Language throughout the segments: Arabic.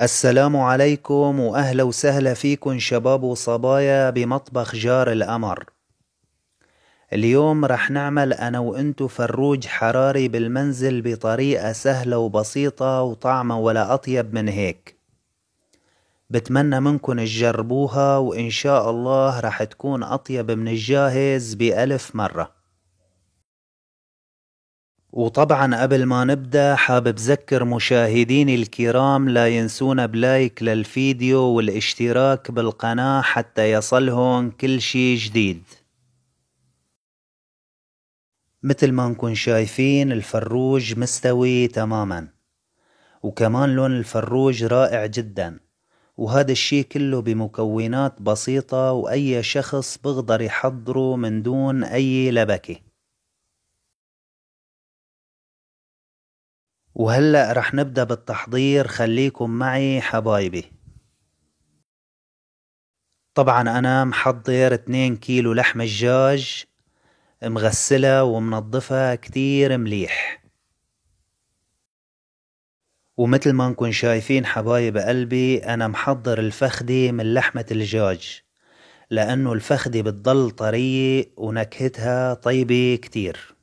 السلام عليكم وأهلا وسهلا فيكم شباب وصبايا بمطبخ جار القمر. اليوم رح نعمل أنا وإنتو فروج حراري بالمنزل بطريقة سهلة وبسيطة وطعمة ولا أطيب من هيك. بتمنى منكم تجربوها وإن شاء الله رح تكون أطيب من الجاهز بألف مرة. وطبعا قبل ما نبدأ حابب أذكر مشاهديني الكرام لا ينسونا بلايك للفيديو والاشتراك بالقناة حتى يصلهم كل شي جديد. مثل ما نكون شايفين الفروج مستوي تماما، وكمان لون الفروج رائع جدا، وهذا الشي كله بمكونات بسيطة وأي شخص بقدر يحضره من دون أي لبكة. وهلأ رح نبدأ بالتحضير، خليكم معي حبايبي. طبعا أنا محضر 2 كيلو لحم الدجاج مغسلة ومنظفة كتير مليح. ومثل ما نكون شايفين حبايب قلبي أنا محضر الفخدي من لحمة الدجاج، لأنه الفخدي بتضل طرية ونكهتها طيبة كتير.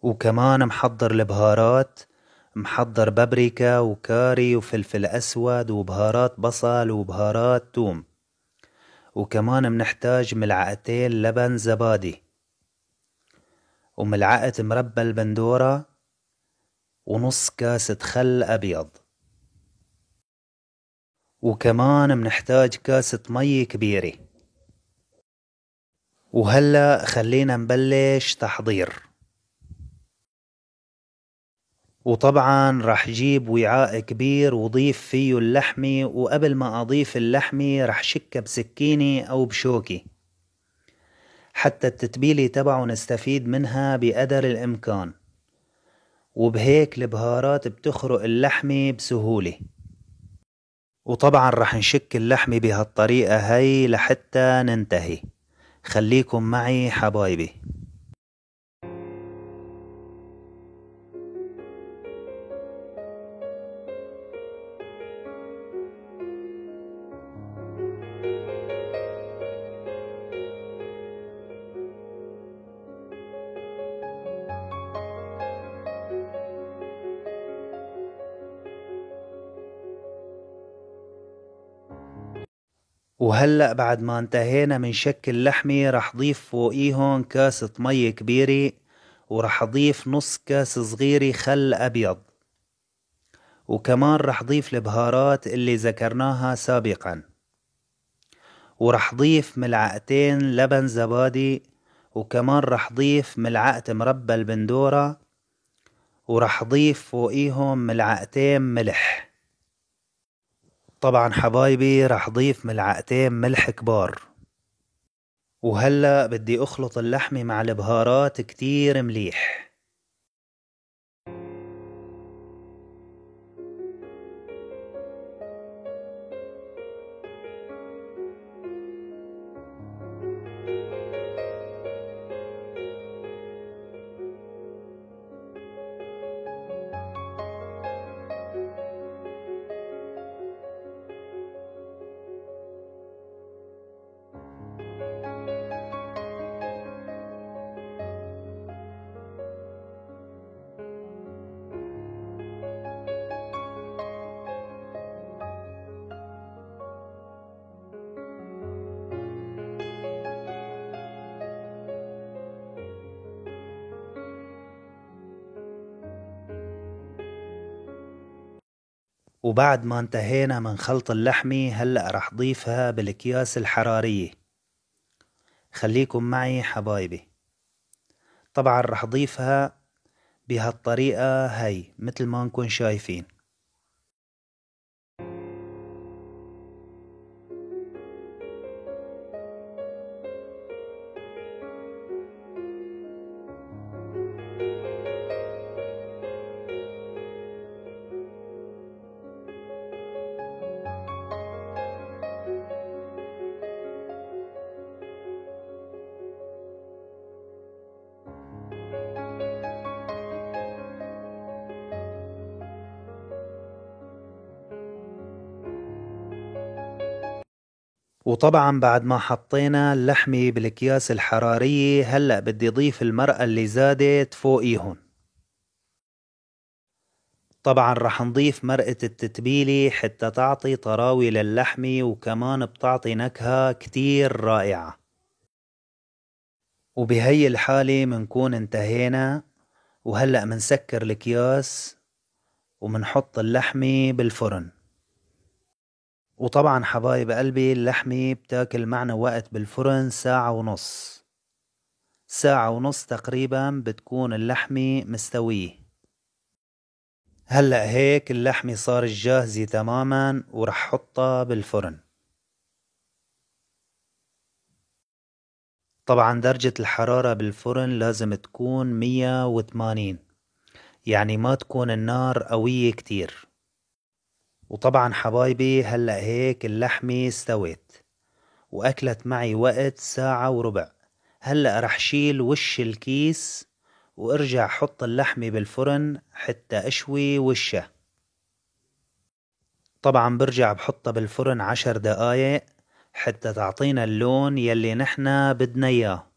وكمان محضر البهارات، محضر بابريكا وكاري وفلفل أسود وبهارات بصل وبهارات توم. وكمان منحتاج ملعقتين لبن زبادي، وملعقة مربى البندورة، ونص كاسة خل أبيض. وكمان منحتاج كاسة مي كبيرة. وهلأ خلينا نبلش تحضير. وطبعا راح جيب وعاء كبير وضيف فيه اللحمة، وقبل ما أضيف اللحمة راح شكها بسكينة أو بشوكي حتى التتبيلة تبعه نستفيد منها بقدر الإمكان، وبهيك البهارات بتخرق اللحمة بسهولة. وطبعا راح نشك اللحمة بهالطريقة هاي لحتى ننتهي. خليكم معي حبايبي. وهلأ بعد ما انتهينا من شك اللحمة راح ضيف فوقيهن كاسة مي كبيرة، وراح اضيف نص كاس صغيرة خل ابيض، وكمان راح ضيف البهارات اللي ذكرناها سابقا، وراح ضيف ملعقتين لبن زبادي، وكمان راح ضيف ملعقة مربى البندورة، وراح ضيف فوقيهم ملعقتين ملح. طبعا حبايبي راح ضيف ملعقتين ملح كبار. وهلأ بدي اخلط اللحمة مع البهارات كتير مليح. وبعد ما انتهينا من خلط اللحمة هلأ رح ضيفها بالأكياس الحرارية. خليكم معي حبايبي. طبعا رح ضيفها بهالطريقة هاي مثل ما نكون شايفين. وطبعا بعد ما حطينا اللحمة بالأكياس الحرارية هلأ بدي ضيف المرقة اللي زادت فوقيهن. طبعا رح نضيف مرقة التتبيلة حتى تعطي طراوة للحمة، وكمان بتعطي نكهة كتير رائعة. وبهي الحالة منكون انتهينا، وهلأ منسكر الأكياس ومنحط اللحمة بالفرن. وطبعا حبايب قلبي اللحمة بتاكل معنا وقت بالفرن ساعة ونص تقريبا بتكون اللحمة مستوية. هلأ هيك اللحمة صارت جاهزة تماما ورح حطها بالفرن. طبعا درجة الحرارة بالفرن لازم تكون 180، يعني ما تكون النار قوية كتير. وطبعا حبايبي هلأ هيك اللحمة استوت وأكلت معي وقت ساعة وربع. هلأ رح شيل وش الكيس وارجع حط اللحمة بالفرن حتى اشوي وشها. طبعا برجع بحطها بالفرن 10 دقايق حتى تعطينا اللون يلي نحنا بدنا اياه.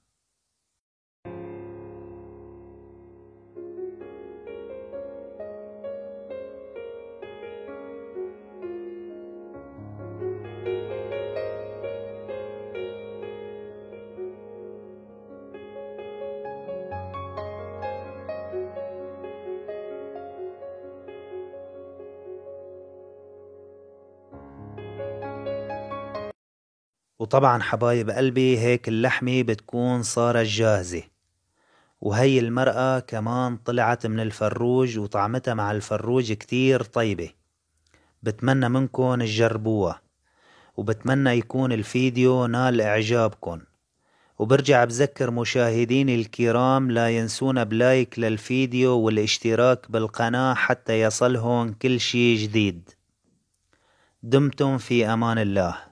وطبعا حبايب قلبي هيك اللحمة بتكون صارت جاهزة، وهي المرقة كمان طلعت من الفروج وطعمتها مع الفروج كتير طيبة. بتمنى منكم تجربوها، وبتمنى يكون الفيديو نال اعجابكم. وبرجع بذكر مشاهديني الكرام لا ينسونا بلايك للفيديو والاشتراك بالقناة حتى يصلهم كل شي جديد. دمتم في امان الله.